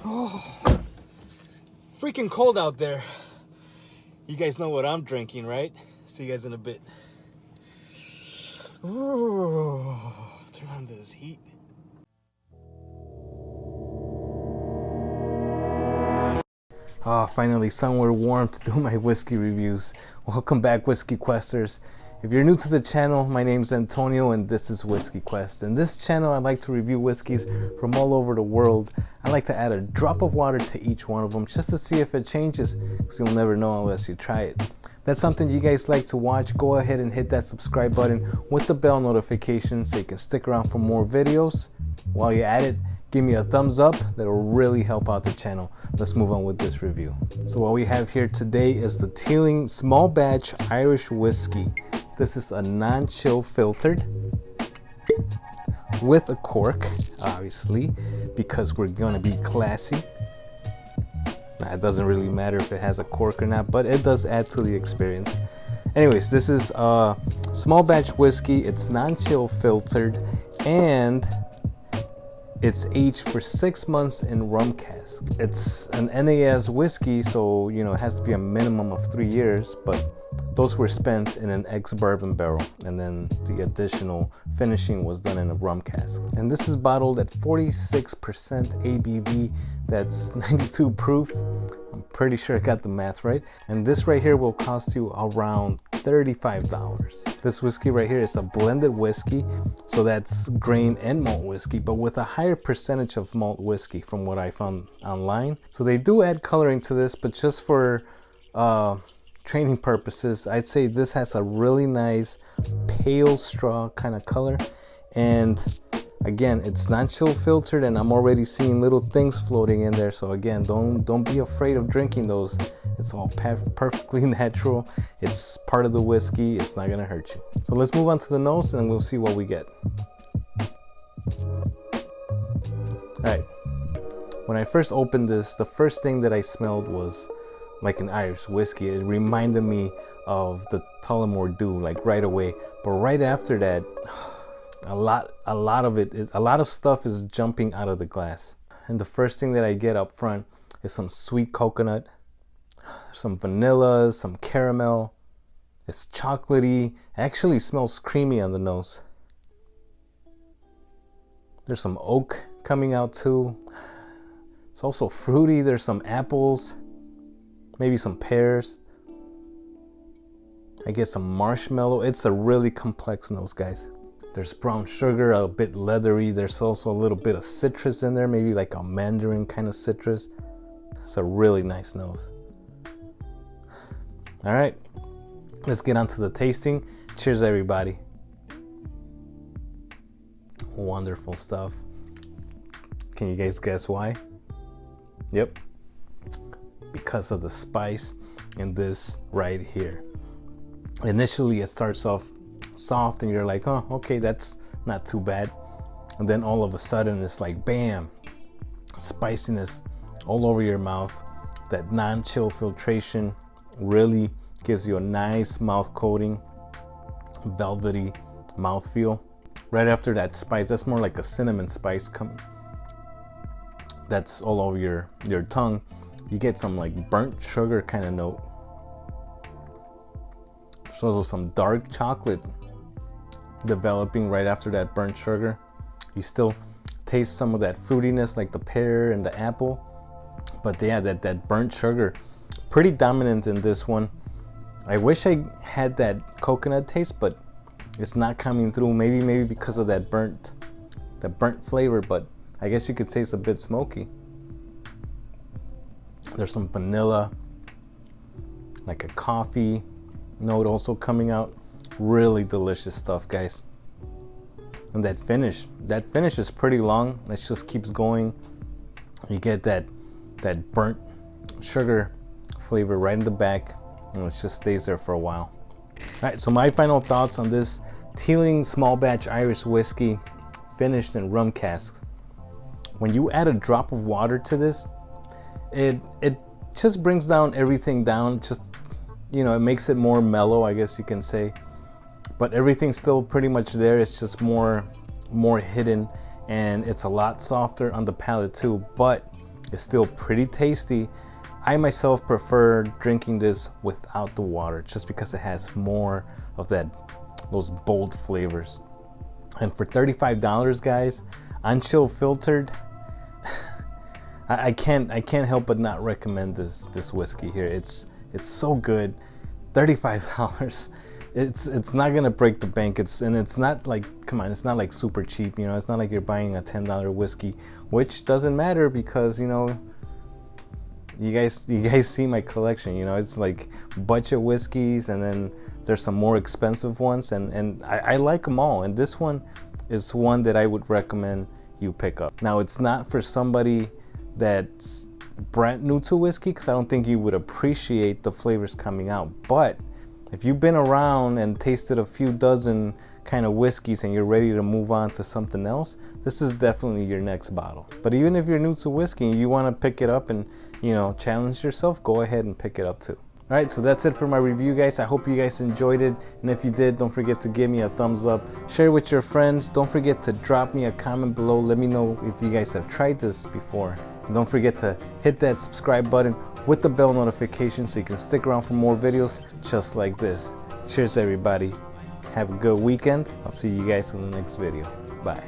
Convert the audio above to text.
Oh, freaking cold out there. You guys know what I'm drinking, right? See you guys in a bit. Ooh, turn on this heat. Oh, finally somewhere warm to do my whiskey reviews. Welcome back, Whiskey Questers. If you're new to the channel, my name's Antonio and this is Whiskey Quest. In this channel, I like to review whiskeys from all over the world. I like to add a drop of water to each one of them just to see if it changes, because you'll never know unless you try it. If that's something you guys like to watch, go ahead and hit that subscribe button with the bell notification so you can stick around for more videos. While you're at it, give me a thumbs up. That'll really help out the channel. Let's move on with this review. So what we have here today is the Teeling small batch Irish whiskey. This is a non-chill filtered with a cork, obviously, because we're gonna be classy. Now, it doesn't really matter if it has a cork or not, but it does add to the experience. Anyways, this is a small batch whiskey. It's non-chill filtered and it's aged for 6 months in rum cask. It's an NAS whiskey, so you know it has to be a minimum of 3 years, but those were spent in an ex-bourbon barrel, and then the additional finishing was done in a rum cask. And this is bottled at 46% ABV. That's 92 proof. I'm pretty sure I got the math right. And this right here will cost you around $35. This whiskey right here is a blended whiskey, so that's grain and malt whiskey, but with a higher percentage of malt whiskey from what I found online. So they do add coloring to this, but just for training purposes, I'd say this has a really nice pale straw kind of color. And again, it's not chill filtered, and I'm already seeing little things floating in there. So again, don't be afraid of drinking those. It's all perfectly natural. It's part of the whiskey. It's not gonna hurt you. So let's move on to the nose and we'll see what we get. All right, when I first opened this, the first thing that I smelled was like an Irish whiskey. It reminded me of the Tullamore Dew, like right away. But right after that, a lot of stuff is jumping out of the glass. And the first thing that I get up front is some sweet coconut, some vanilla, some caramel. It's chocolatey. It actually smells creamy on the nose. There's some oak coming out too. It's also fruity. There's some apples, maybe some pears. I get some marshmallow. It's a really complex nose, guys. There's brown sugar, a bit leathery. There's also a little bit of citrus in there, maybe like a mandarin kind of citrus. It's a really nice nose. All right, let's get on to the tasting. Cheers, everybody. Wonderful stuff. Can you guys guess why? Yep, because of the spice in this right here. Initially, it starts off soft and you're like, oh, okay, that's not too bad. And then all of a sudden it's like, bam, spiciness all over your mouth. That non-chill filtration really gives you a nice mouth coating, velvety mouthfeel. Right after that spice, that's more like a cinnamon spice that's all over your tongue. You get some like burnt sugar kind of note. There's also some dark chocolate developing right after that burnt sugar. You still taste some of that fruitiness like the pear and the apple, but yeah, that burnt sugar pretty dominant in this one. I wish I had that coconut taste, but it's not coming through. Maybe because of that burnt flavor, but I guess you could say it's a bit smoky. There's some vanilla, like a coffee note also coming out. Really delicious stuff, guys. And that finish is pretty long. It just keeps going. You get that burnt sugar flavor right in the back, and it just stays there for a while. All right, so my final thoughts on this Teeling small batch Irish whiskey finished in rum casks. When you add a drop of water to this, it just brings down everything down. Just, you know, it makes it more mellow, I guess you can say. But everything's still pretty much there. It's just more hidden, and it's a lot softer on the palate too. But It's still pretty tasty. I myself prefer drinking this without the water just because it has more of those bold flavors. And for $35, guys, unchill filtered, I can't help but not recommend this whiskey here. It's so good. $35. It's not gonna break the bank. It's not like, come on, it's not like super cheap, you know. It's not like you're buying a $10 whiskey, which doesn't matter because, you know, you guys see my collection, you know. It's like budget whiskeys, and then there's some more expensive ones, and I like them all, and this one is one that I would recommend you pick up. Now, it's not for somebody that's brand new to whiskey, because I don't think you would appreciate the flavors coming out, but if you've been around and tasted a few dozen kind of whiskeys and you're ready to move on to something else, this is definitely your next bottle. But even if you're new to whiskey and you want to pick it up and, you know, challenge yourself, go ahead and pick it up too. All right, so that's it for my review, guys. I hope you guys enjoyed it, and if you did, don't forget to give me a thumbs up, share with your friends. Don't forget to drop me a comment below. Let me know if you guys have tried this before, and don't forget to hit that subscribe button with the bell notification so you can stick around for more videos just like this. Cheers, everybody. Have a good weekend. I'll see you guys in the next video. Bye.